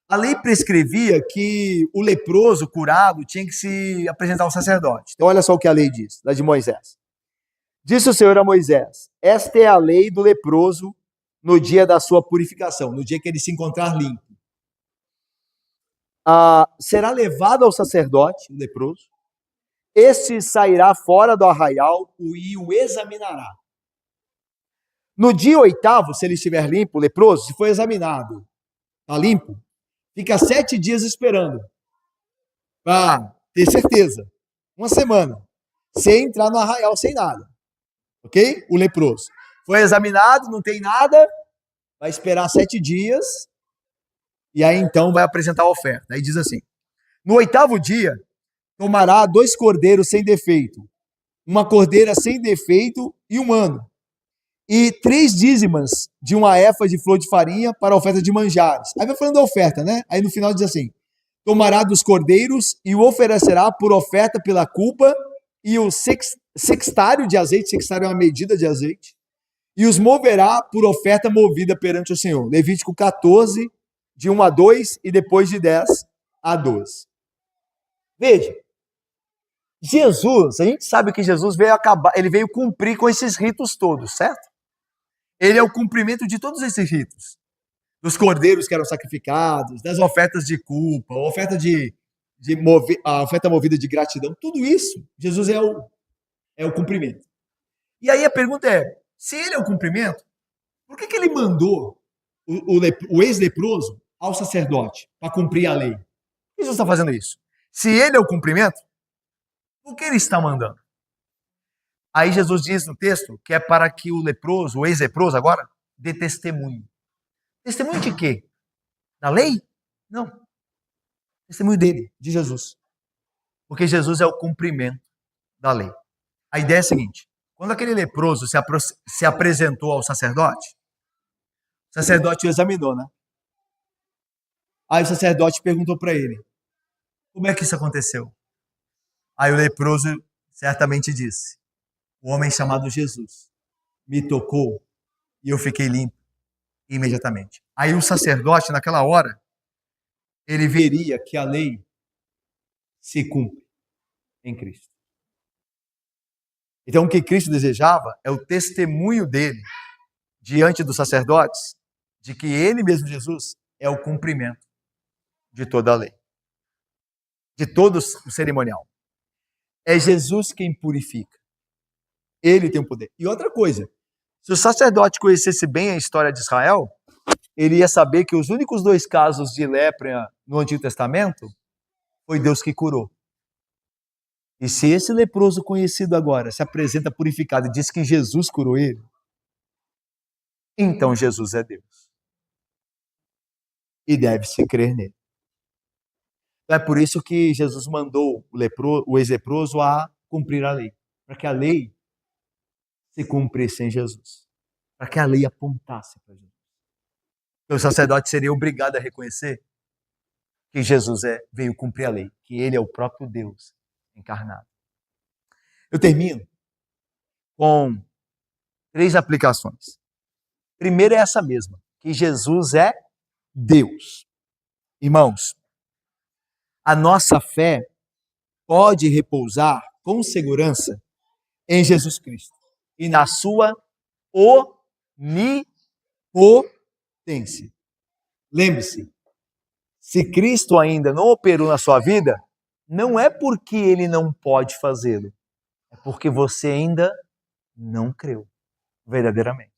A: A lei prescrevia que o leproso curado tinha que se apresentar ao sacerdote. Então olha só o que a lei diz, da de Moisés. Disse o Senhor a Moisés: esta é a lei do leproso no dia da sua purificação, no dia que ele se encontrar limpo. Será levado ao sacerdote, o leproso, este sairá fora do arraial e o examinará. No dia 8º, se ele estiver limpo, o leproso, se for examinado, está limpo, fica 7 dias esperando, para ter certeza, 1 semana, sem entrar no arraial sem nada. Ok? O leproso. Foi examinado, não tem nada, vai esperar 7 dias, e aí então vai apresentar a oferta. Aí diz assim: no 8º dia, tomará 2 cordeiros sem defeito, uma cordeira sem defeito e 1 ano, e 3 dízimas de uma efa de flor de farinha para a oferta de manjares. Aí vai falando da oferta, né? Aí no final diz assim: tomará dos cordeiros e o oferecerá por oferta pela culpa, e o sextário de azeite, sextário é uma medida de azeite, e os moverá por oferta movida perante o Senhor. Levítico 14, de 1 a 2, e depois de 10 a 12. Veja, Jesus, a gente sabe que Jesus ele veio cumprir com esses ritos todos, certo? Ele é o cumprimento de todos esses ritos. Dos cordeiros que eram sacrificados, das ofertas de culpa, a oferta movida de gratidão, tudo isso, Jesus é o cumprimento. E aí a pergunta é, se ele é o cumprimento, por que ele mandou o ex-leproso ao sacerdote para cumprir a lei? Por que Jesus está fazendo isso? Se ele é o cumprimento, por que ele está mandando? Aí Jesus diz no texto que é para que o leproso, o ex-leproso agora, dê testemunho. Testemunho de quê? Da lei? Não. Testemunho dele, de Jesus. Porque Jesus é o cumprimento da lei. A ideia é a seguinte: quando aquele leproso se apresentou ao sacerdote, o sacerdote o examinou, né? Aí o sacerdote perguntou para ele: como é que isso aconteceu? Aí o leproso certamente disse: o homem chamado Jesus me tocou e eu fiquei limpo imediatamente. Aí o sacerdote, naquela hora, ele veria que a lei se cumpre em Cristo. Então, o que Cristo desejava é o testemunho dele diante dos sacerdotes de que ele mesmo, Jesus, é o cumprimento de toda a lei, de todo o cerimonial. É Jesus quem purifica. Ele tem o poder. E outra coisa, se o sacerdote conhecesse bem a história de Israel, ele ia saber que os únicos 2 casos de lepra no Antigo Testamento foi Deus que curou. E se esse leproso conhecido agora se apresenta purificado e diz que Jesus curou ele, então Jesus é Deus. E deve-se crer nele. É por isso que Jesus mandou o ex-leproso a cumprir a lei. Para que a lei se cumprisse em Jesus. Para que a lei apontasse para Jesus. O sacerdote seria obrigado a reconhecer que Jesus veio cumprir a lei, que ele é o próprio Deus encarnado. Eu termino com 3 aplicações. Primeira é essa mesma, que Jesus é Deus. Irmãos, a nossa fé pode repousar com segurança em Jesus Cristo e na sua onipotência. Lembre-se, se Cristo ainda não operou na sua vida, não é porque ele não pode fazê-lo, é porque você ainda não creu verdadeiramente.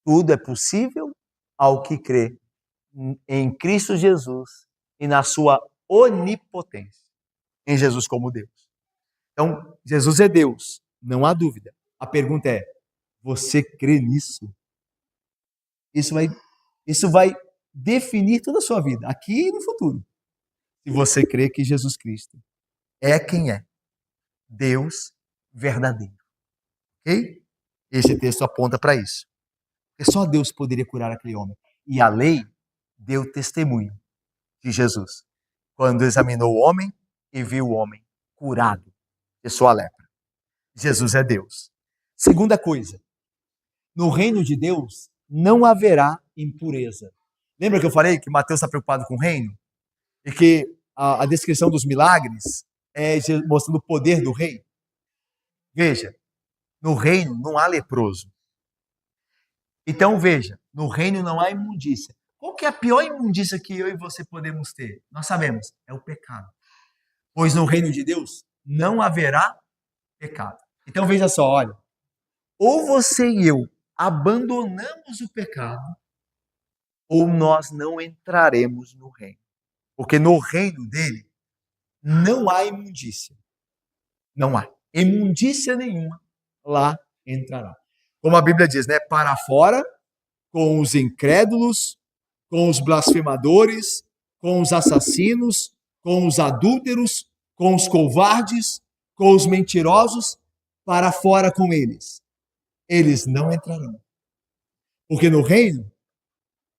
A: Tudo é possível ao que crê em Cristo Jesus e na sua onipotência, em Jesus como Deus. Então, Jesus é Deus, não há dúvida. A pergunta é, você crê nisso? Isso vai definir toda a sua vida, aqui e no futuro. Se você crê que Jesus Cristo é quem é, Deus verdadeiro. Ok? Esse texto aponta para isso. Porque só Deus poderia curar aquele homem. E a lei deu testemunho de Jesus, quando examinou o homem e viu o homem curado de sua lepra. Jesus é Deus. Segunda coisa, no reino de Deus não haverá impureza. Lembra que eu falei que Mateus está preocupado com o reino? E que a descrição dos milagres é mostrando o poder do rei? Veja, no reino não há leproso. Então veja, no reino não há imundícia. Qual que é a pior imundícia que eu e você podemos ter? Nós sabemos, é o pecado. Pois no reino de Deus não haverá pecado. Então veja só, olha, ou você e eu abandonamos o pecado, ou nós não entraremos no reino. Porque no reino dele não há imundícia. Não há. Imundícia nenhuma lá entrará. Como a Bíblia diz, né? Para fora, com os incrédulos, com os blasfemadores, com os assassinos, com os adúlteros, com os covardes, com os mentirosos, para fora com eles. Eles não entrarão. Porque no reino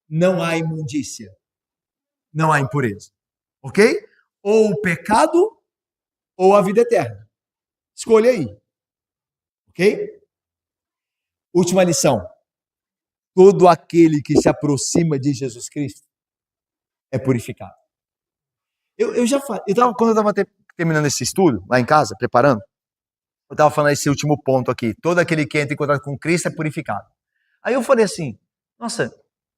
A: não há imundícia, não há impureza. Ok? Ou o pecado ou a vida eterna. Escolha aí. Ok? Última lição. Todo aquele que se aproxima de Jesus Cristo é purificado. Quando eu estava terminando esse estudo, lá em casa, preparando, eu estava falando esse último ponto aqui. Todo aquele que entra em contato com Cristo é purificado. Aí eu falei assim, nossa,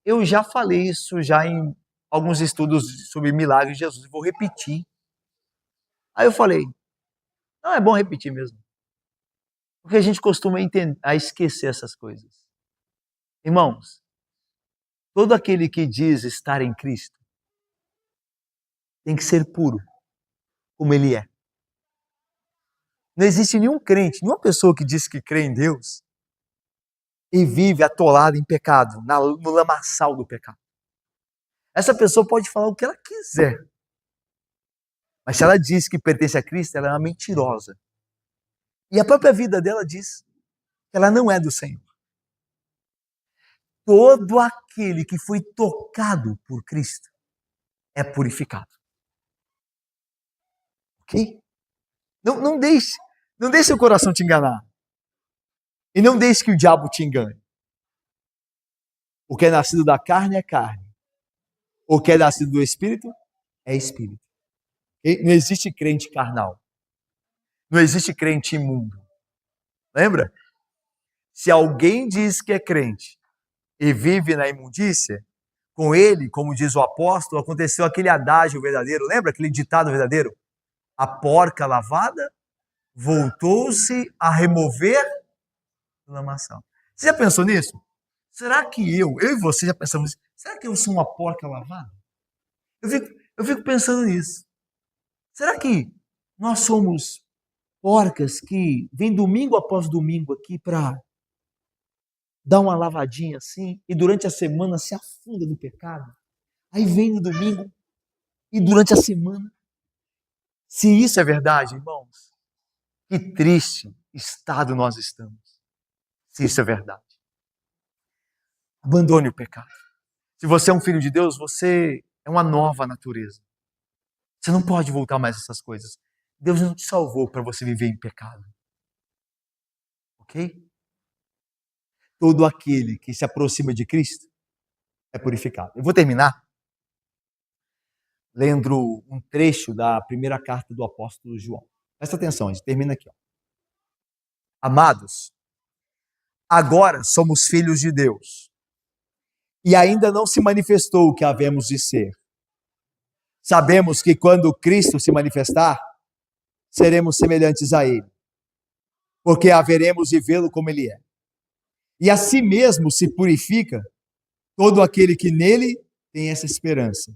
A: eu já falei isso já em alguns estudos sobre milagres de Jesus, vou repetir. Aí eu falei, não, é bom repetir mesmo. Porque a gente costuma a esquecer essas coisas. Irmãos, todo aquele que diz estar em Cristo tem que ser puro, como ele é. Não existe nenhum crente, nenhuma pessoa que diz que crê em Deus e vive atolada em pecado, no lamaçal do pecado. Essa pessoa pode falar o que ela quiser, mas se ela diz que pertence a Cristo, ela é uma mentirosa. E a própria vida dela diz que ela não é do Senhor. Todo aquele que foi tocado por Cristo é purificado. Ok? Não deixe o coração te enganar. E não deixe que o diabo te engane. O que é nascido da carne é carne. O que é nascido do Espírito é Espírito. Não existe crente carnal. Não existe crente imundo. Lembra? Se alguém diz que é crente e vive na imundícia, com ele, como diz o apóstolo, aconteceu aquele adágio verdadeiro. Lembra aquele ditado verdadeiro? A porca lavada voltou-se a remover lamação. Você já pensou nisso? Será que eu e você já pensamos nisso? Será que eu sou uma porca lavada? Eu fico pensando nisso. Será que nós somos porcas que vêm domingo após domingo aqui para dar uma lavadinha assim e durante a semana se afunda no pecado? Aí vem no domingo e durante a semana. Se isso é verdade, irmãos, que triste estado nós estamos. Se isso é verdade. Abandone o pecado. Se você é um filho de Deus, você é uma nova natureza. Você não pode voltar mais a essas coisas. Deus não te salvou para você viver em pecado. Ok? Todo aquele que se aproxima de Cristo é purificado. Eu vou terminar lendo um trecho da primeira carta do apóstolo João. Presta atenção, a gente termina aqui. Ó. Amados, agora somos filhos de Deus e ainda não se manifestou o que havemos de ser. Sabemos que quando Cristo se manifestar, seremos semelhantes a Ele, porque haveremos de vê-lo como Ele é. E a si mesmo se purifica todo aquele que nele tem essa esperança,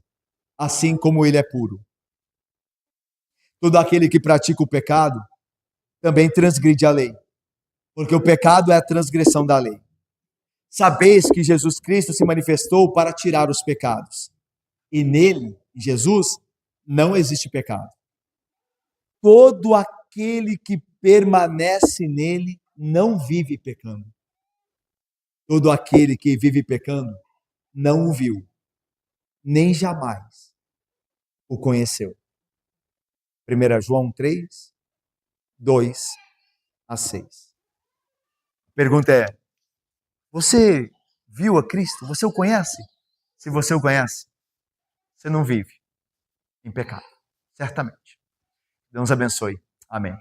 A: assim como Ele é puro. Todo aquele que pratica o pecado também transgride a lei, porque o pecado é a transgressão da lei. Sabeis que Jesus Cristo se manifestou para tirar os pecados, e nele, Jesus, não existe pecado. Todo aquele que permanece nele não vive pecando. Todo aquele que vive pecando não o viu, nem jamais o conheceu. 1 João 3, 2 a 6. A pergunta é, você viu a Cristo? Você o conhece? Se você o conhece, você não vive em pecado, certamente. Deus abençoe. Amém.